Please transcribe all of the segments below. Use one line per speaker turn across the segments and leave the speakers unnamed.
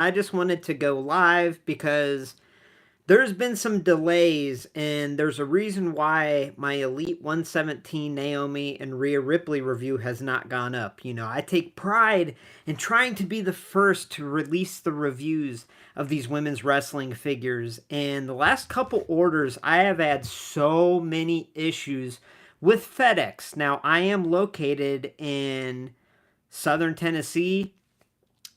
I just wanted to go live because there's been some delays, and there's a reason why my Elite 117 Naomi and Rhea Ripley review has not gone up. I take pride in trying to be the first to release the reviews of these women's wrestling figures, and the last couple orders, I have had so many issues with FedEx. Now, I am located in southern Tennessee.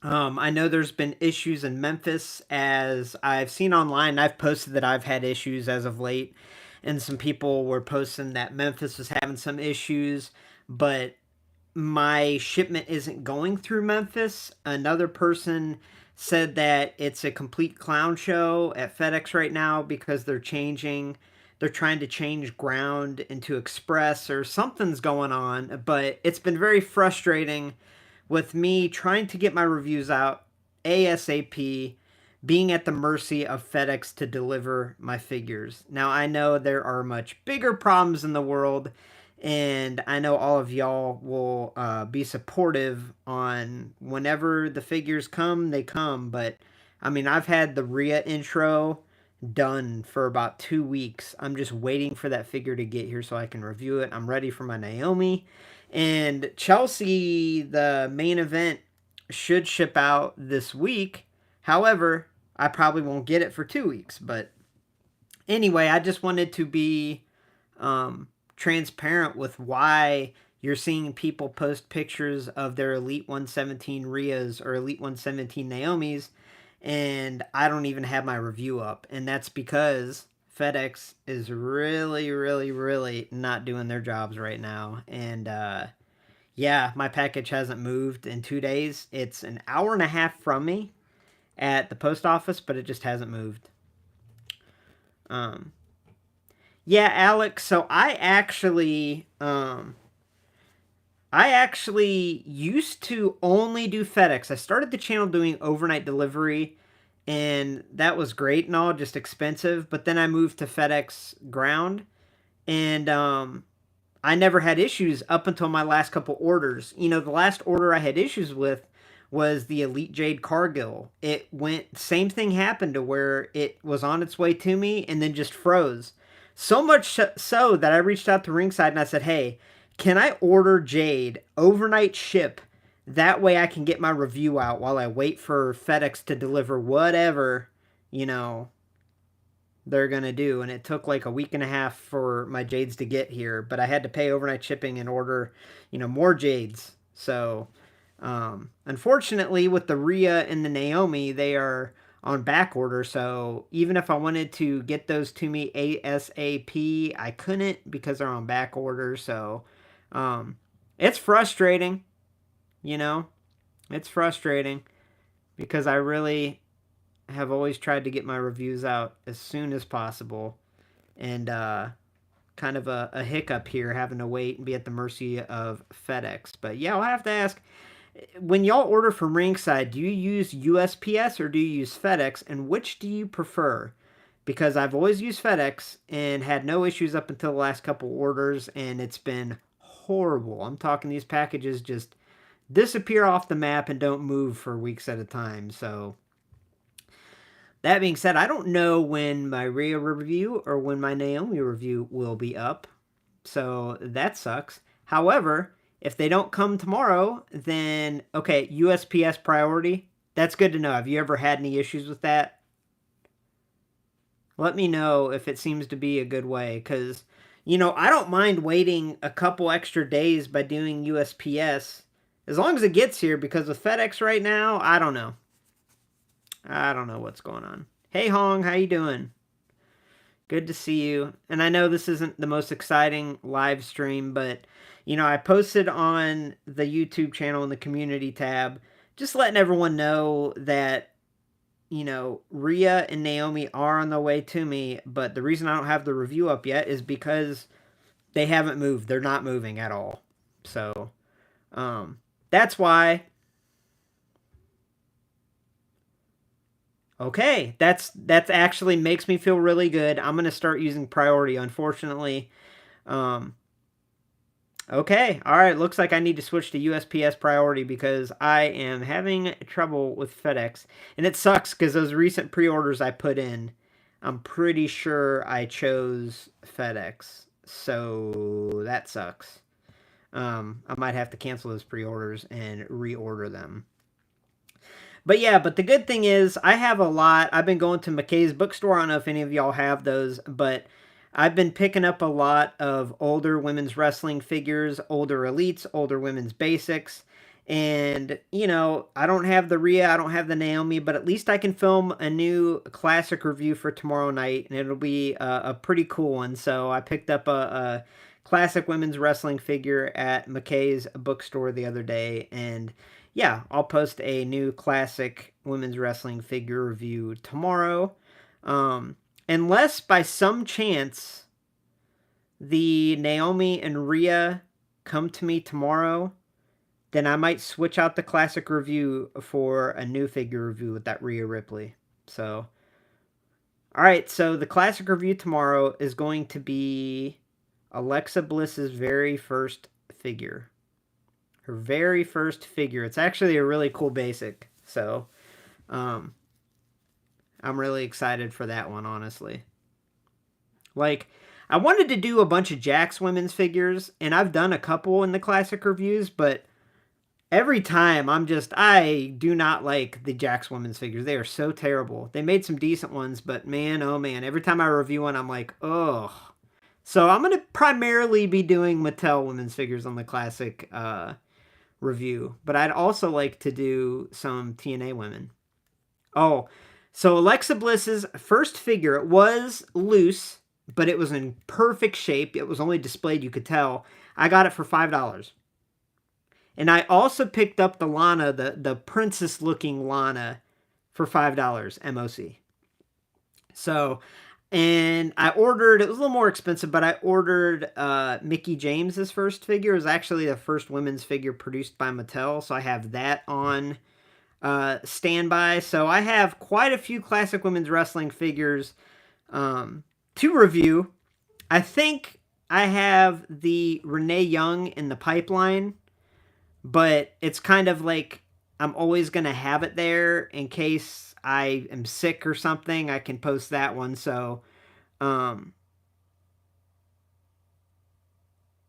I know there's been issues in Memphis, as I've seen online. I've posted that I've had issues as of late, and some people were posting that Memphis was having some issues, but my shipment isn't going through Memphis. Another person said that it's a complete clown show at FedEx right now because they're trying to change ground into express, or something's going on, but it's been very frustrating with me trying to get my reviews out ASAP, being at the mercy of FedEx to deliver my figures. Now, I know there are much bigger problems in the world, and I know all of y'all will be supportive on whenever the figures come, they come. But I mean, I've had the Rhea intro done for about 2 weeks. I'm just waiting for that figure to get here so I can review it. I'm ready for my Naomi. And Chelsea, the main event, should ship out this week. However, I probably won't get it for 2 weeks. But anyway, I just wanted to be transparent with why you're seeing people post pictures of their Elite 117 Rheas or Elite 117 Naomis, and I don't even have my review up. And that's because FedEx is really, really, really not doing their jobs right now. And yeah, my package hasn't moved in 2 days. It's an hour and a half from me at the post office, but it just hasn't moved. Um, yeah, Alex. So I actually used to only do FedEx. I started the channel doing overnight delivery, and that was great and all, just expensive. But then I moved to FedEx Ground, and I never had issues up until my last couple orders. The last order I had issues with was the Elite Jade Cargill. It went, same thing happened to where it was on its way to me and then just froze. So much so that I reached out to Ringside and I said, hey, can I order Jade overnight ship? That way I can get my review out while I wait for FedEx to deliver whatever, you know, they're gonna do. And it took like a week and a half for my Jades to get here, but I had to pay overnight shipping and order, more Jades. So, unfortunately, with the Rhea and the Naomi, they are on back order. So even if I wanted to get those to me ASAP, I couldn't because they're on back order. So, it's frustrating, you know, it's frustrating because I really have always tried to get my reviews out as soon as possible. And kind of a hiccup here having to wait and be at the mercy of FedEx. But yeah, I'll have to ask, when y'all order from Ringside, do you use USPS or do you use FedEx, and which do you prefer? Because I've always used FedEx and had no issues up until the last couple orders, and it's been horrible. I'm talking these packages just disappear off the map and don't move for weeks at a time. So that being said, I don't know when my Rhea review or when my Naomi review will be up. So that sucks. However, if they don't come tomorrow, then okay, USPS priority. That's good to know. Have you ever had any issues with that? Let me know if it seems to be a good way, because, I don't mind waiting a couple extra days by doing USPS as long as it gets here, because with FedEx right now, I don't know. I don't know what's going on. Hey Hong, how you doing? Good to see you. And I know this isn't the most exciting live stream, but I posted on the YouTube channel in the community tab, just letting everyone know that Rhea and Naomi are on the way to me, but the reason I don't have the review up yet is because they haven't moved. They're not moving at all. So, that's why. Okay, that's actually makes me feel really good. I'm gonna start using priority. Unfortunately, um, Okay, all right. Looks like I need to switch to USPS priority because I am having trouble with FedEx. And it sucks because those recent pre orders I put in, I'm pretty sure I chose FedEx. So that sucks. I might have to cancel those pre orders and reorder them. But yeah, but the good thing is I have a lot. I've been going to McKay's bookstore. I don't know if any of y'all have those, but I've been picking up a lot of older women's wrestling figures, older elites, older women's basics. And, I don't have the Rhea, I don't have the Naomi, but at least I can film a new classic review for tomorrow night, and it'll be a pretty cool one. So I picked up a classic women's wrestling figure at McKay's bookstore the other day, and yeah, I'll post a new classic women's wrestling figure review tomorrow. Unless by some chance the Naomi and Rhea come to me tomorrow, then I might switch out the classic review for a new figure review with that Rhea Ripley. So, all right, so the classic review tomorrow is going to be Alexa Bliss's very first figure. Her very first figure. It's actually a really cool basic. So, um, I'm really excited for that one, honestly. Like, I wanted to do a bunch of Jax women's figures, and I've done a couple in the classic reviews, but every time I do not like the Jax women's figures. They are so terrible. They made some decent ones, but man, oh man, every time I review one, I'm like, ugh. So I'm going to primarily be doing Mattel women's figures on the classic review, but I'd also like to do some TNA women. Oh, so Alexa Bliss's first figure, it was loose, but it was in perfect shape. It was only displayed, you could tell. I got it for $5. And I also picked up the Lana, the princess looking Lana, for $5 MOC. So, and I ordered, it was a little more expensive, but I ordered Mickie James's first figure. It was actually the first women's figure produced by Mattel. So I have that on standby. So I have quite a few classic women's wrestling figures to review. I think I have the Renee Young in the pipeline, but it's kind of like I'm always going to have it there in case I am sick or something. I can post that one. So, um,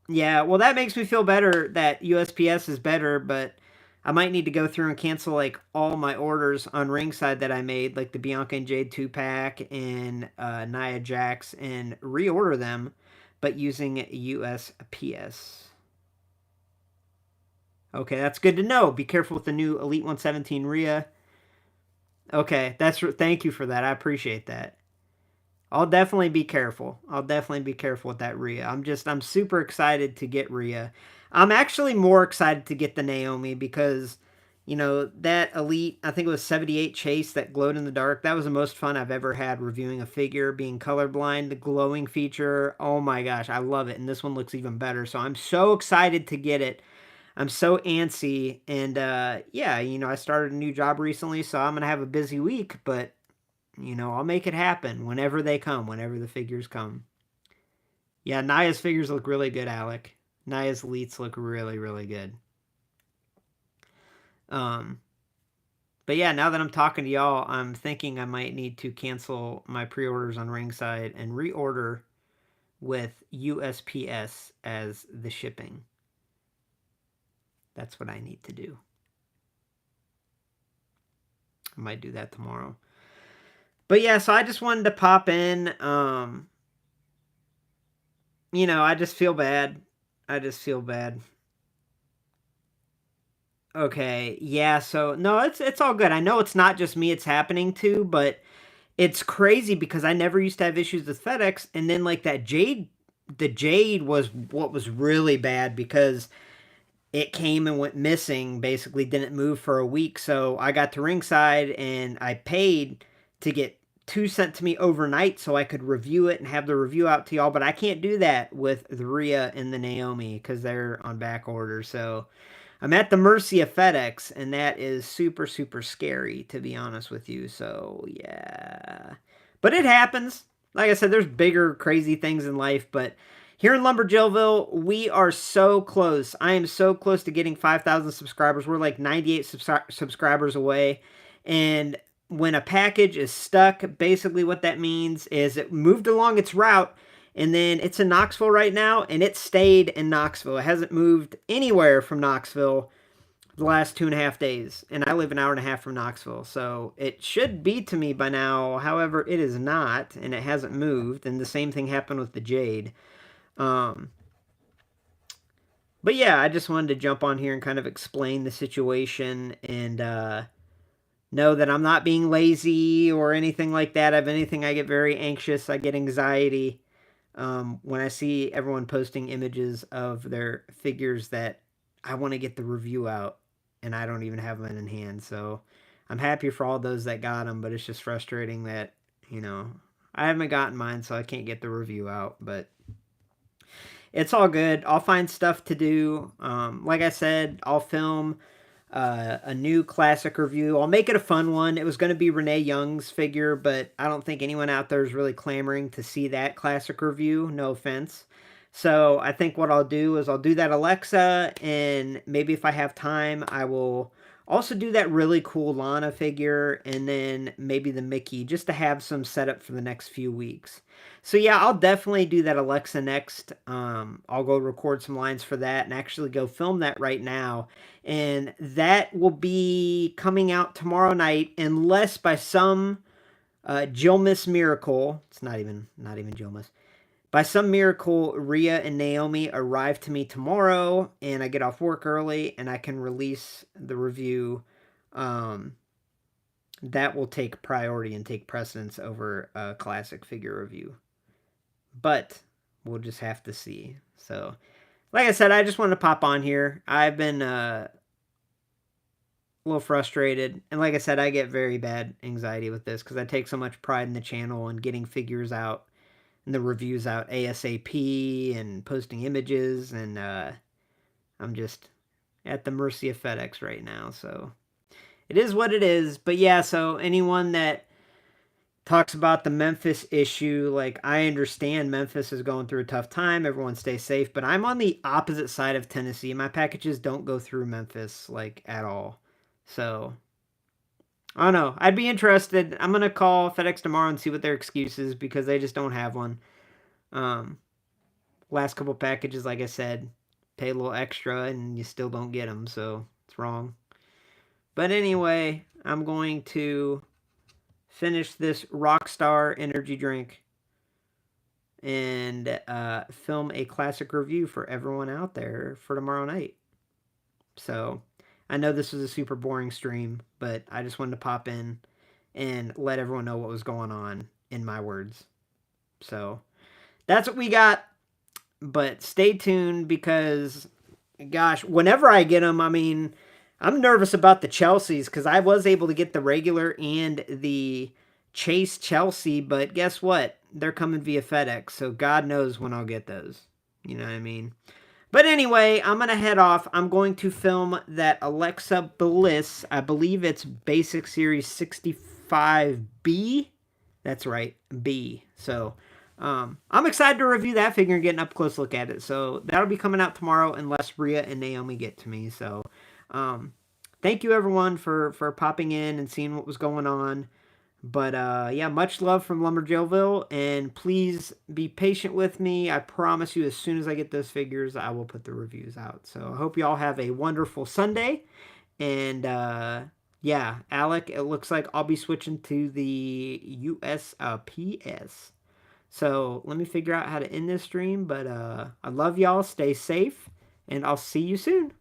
yeah, well, that makes me feel better that USPS is better, but I might need to go through and cancel like all my orders on Ringside that I made, like the Bianca and Jade 2-pack and Nia Jax, and reorder them, but using USPS. Okay, that's good to know. Be careful with the new Elite 117 Rhea. Okay, thank you for that. I appreciate that. I'll definitely be careful. I'll definitely be careful with that Rhea. I'm super excited to get Rhea. I'm actually more excited to get the Naomi because, that Elite, I think it was 78 Chase that glowed in the dark. That was the most fun I've ever had reviewing a figure, being colorblind, the glowing feature. Oh my gosh, I love it. And this one looks even better. So I'm so excited to get it. I'm so antsy. And yeah, I started a new job recently, so I'm going to have a busy week, but I'll make it happen whenever they come, whenever the figures come. Yeah, Naya's figures look really good, Alec. Naya's elites look really, really good. Um, but yeah, now that I'm talking to y'all, I'm thinking I might need to cancel my pre-orders on Ringside and reorder with USPS as the shipping. That's what I need to do. I might do that tomorrow. But yeah, so I just wanted to pop in. I just feel bad. I just feel bad. Okay, yeah, so no, it's all good. I know it's not just me it's happening to, but it's crazy because I never used to have issues with FedEx, and then like that Jade, the Jade was what was really bad because it came and went missing, basically didn't move for a week. So I got to Ringside and I paid to get two sent to me overnight so I could review it and have the review out to y'all. But I can't do that with the Rhea and the Naomi because they're on back order. So I'm at the mercy of FedEx, and that is super, super scary, to be honest with you. So yeah. But it happens. Like I said, there's bigger, crazy things in life, but Here in Lumberjillville, we are so close. I am so close to getting 5,000 subscribers. We're like 98 subscribers away. And when a package is stuck, basically what that means is it moved along its route, and then it's in Knoxville right now, and it stayed in Knoxville. It hasn't moved anywhere from Knoxville the last 2.5 days, and I live an hour and a half from Knoxville, so it should be to me by now. However, it is not, and it hasn't moved, and the same thing happened with the Jade. Um, but yeah, I just wanted to jump on here and kind of explain the situation and know that I'm not being lazy or anything like that. If anything, I get very anxious. I get anxiety when I see everyone posting images of their figures that I want to get the review out, and I don't even have them in hand. So I'm happy for all those that got them, but it's just frustrating that, I haven't gotten mine, so I can't get the review out. But it's all good. I'll find stuff to do. Like I said, I'll film a new classic review. I'll make it a fun one. It was going to be Renee Young's figure, but I don't think anyone out there is really clamoring to see that classic review. No offense. So I think what I'll do is I'll do that Alexa, and maybe if I have time, I will also do that really cool Lana figure, and then maybe the Mickey, just to have some setup for the next few weeks. So yeah, I'll definitely do that Alexa next. I'll go record some lines for that and actually go film that right now. And that will be coming out tomorrow night, unless by some Jillmas miracle, it's not even Jillmas. By some miracle, Rhea and Naomi arrive to me tomorrow, and I get off work early, and I can release the review. That will take priority and take precedence over a classic figure review. But we'll just have to see. So, like I said, I just wanted to pop on here. I've been a little frustrated. And like I said, I get very bad anxiety with this because I take so much pride in the channel and getting figures out and the reviews out ASAP and posting images. And I'm just at the mercy of FedEx right now. So it is what it is. But yeah, so anyone that talks about the Memphis issue, like, I understand Memphis is going through a tough time. Everyone stay safe. But I'm on the opposite side of Tennessee. My packages don't go through Memphis, like, at all. So, I don't know. I'd be interested. I'm going to call FedEx tomorrow and see what their excuse is, because they just don't have one. Last couple packages, like I said, pay a little extra and you still don't get them. So, it's wrong. But anyway, I'm going to finish this Rockstar energy drink and film a classic review for everyone out there for tomorrow night. So I know this was a super boring stream, but I just wanted to pop in and let everyone know what was going on, in my words. So that's what we got. But stay tuned, because, gosh, whenever I get them, I mean, I'm nervous about the Chelseas, because I was able to get the regular and the Chase Chelsea, but guess what? They're coming via FedEx, so God knows when I'll get those. You know what I mean? But anyway, I'm going to head off. I'm going to film that Alexa Bliss. I believe it's Basic Series 65B. That's right, B. So I'm excited to review that figure and get an up-close look at it. So that'll be coming out tomorrow, unless Rhea and Naomi get to me. So thank you, everyone, for popping in and seeing what was going on. But yeah, much love from Lumberjillville, and please be patient with me. I promise you, as soon as I get those figures, I will put the reviews out. So I hope you all have a wonderful Sunday. And yeah, Alec, it looks like I'll be switching to the USPS. So let me figure out how to end this stream. But I love y'all. Stay safe, and I'll see you soon.